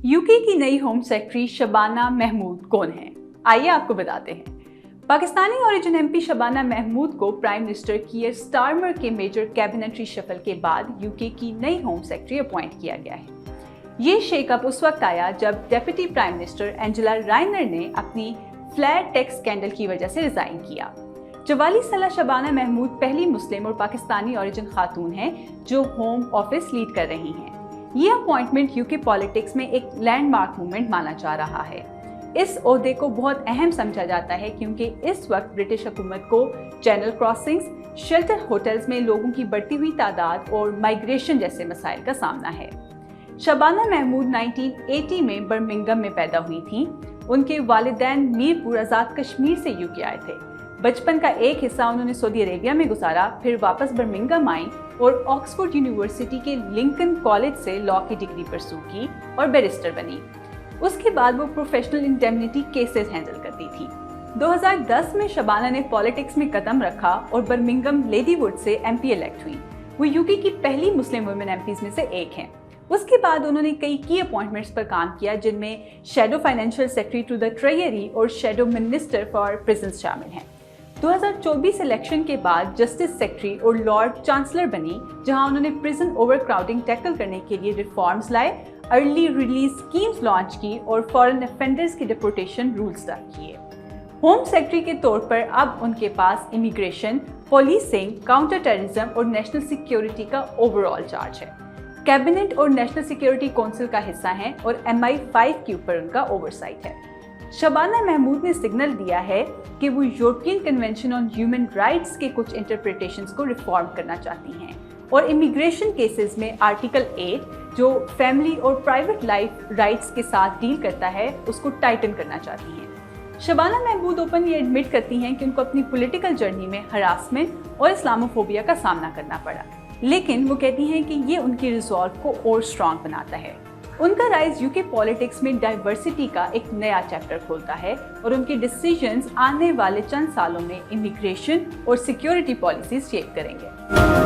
UK की नई home secretary Shabana Mahmood कौन है? आइए आपको बताते हैं। पाकिस्तानी ओरिजिन एमपी शबाना महमूद को प्राइम मिनिस्टर कीयर स्टारमर के मेजर कैबिनेट रिशफल के बाद यूके की नई होम सेक्रेटरी अपॉइंट किया गया है। ये शेकअप उस वक्त आया जब डेप्यूटी प्राइम मिनिस्टर एंजेला रायनर ने अपनी फ्लैट टैक्स स्कैंडल की वजह से रिजाइन किया। 44 साल शबाना महमूद पहली मुस्लिम और पाकिस्तानी ओरिजिन खातून हैं जो होम ऑफिस लीड कर रही हैं। ये अपॉइंटमेंट यूके पॉलिटिक्स में एक लैंडमार्क मूवमेंट माना जा रहा है। इस ओहदे को बहुत अहम समझा जाता है क्योंकि इस वक्त ब्रिटिश हुकूमत को चैनल क्रॉसिंग्स, शेल्टर होटल्स में लोगों की बढ़ती हुई तादाद और माइग्रेशन जैसे मसाइल का सामना है। शबाना महमूद 1980 में बर्मिंघम में पैदा हुई थी। उनके वालिदैन मीरपुर आज़ाद कश्मीर से यूके आए थे। बचपन का एक हिस्सा उन्होंने सऊदी अरेबिया में गुजारा, फिर वापस बर्मिंघम आई और ऑक्सफोर्ड यूनिवर्सिटी के लिंकन कॉलेज से लॉ की डिग्री परस्यू की और बैरिस्टर बनी। उसके बाद वो प्रोफेशनल इंडेमनिटी केसेस हैंडल करती थी। 2010 में शबाना ने पॉलिटिक्स में कदम रखा और बर्मिंघम लेडीवुड से एमपी इलेक्ट हुई। वो यूके की पहली मुस्लिम वुमेन एमपीज में से एक हैं। उसके बाद उन्होंने कई की अपॉइंटमेंट्स पर काम किया जिनमें shadow financial secretary to the treasury और शैडो मिनिस्टर फॉर प्रिजन्स शामिल हैं। 2024 इलेक्शन के बाद जस्टिस सेक्रेटरी और लॉर्ड चांसलर बनी, जहां उन्होंने प्रिजन ओवरक्राउडिंग टैकल करने के लिए रिफॉर्म्स लाए, अर्ली रिलीज स्कीम्स लॉन्च की और फॉरेन ऑफेंडर्स की डिपोर्टेशन रूल्स रद्द किए। होम सेक्रेटरी के तौर पर अब उनके पास इमिग्रेशन, पुलिसिंग, काउंटर टेररिज्म और नेशनल सिक्योरिटी का ओवरऑल चार्ज है। कैबिनेट और नेशनल सिक्योरिटी काउंसिल का हिस्सा हैं और MI5 के ऊपर उनका ओवरसाइट है। शबाना महमूद ने सिग्नल दिया है कि वो European convention on human rights के कुछ इंटरप्रिटेशंस को रिफॉर्म करना चाहती हैं और इमिग्रेशन केसेस में आर्टिकल 8 जो फैमिली और प्राइवेट लाइफ राइट्स के साथ डील करता है उसको टाइटन करना चाहती हैं। शबाना महमूद ओपनली एडमिट करती हैं कि उनको अपनी पॉलिटिकल जर्नी में हरासमेंट और इस्लामोफोबिया का सामना करना पड़ा, लेकिन वो कहती हैं कि ये उनकी रिजॉल्व को और स्ट्रॉन्ग बनाता है। उनका राइज यूके पॉलिटिक्स में डाइवर्सिटी का एक नया चैप्टर खोलता है और उनके डिसीजंस आने वाले चंद सालों में इमिग्रेशन और सिक्योरिटी पॉलिसीज शेप करेंगे।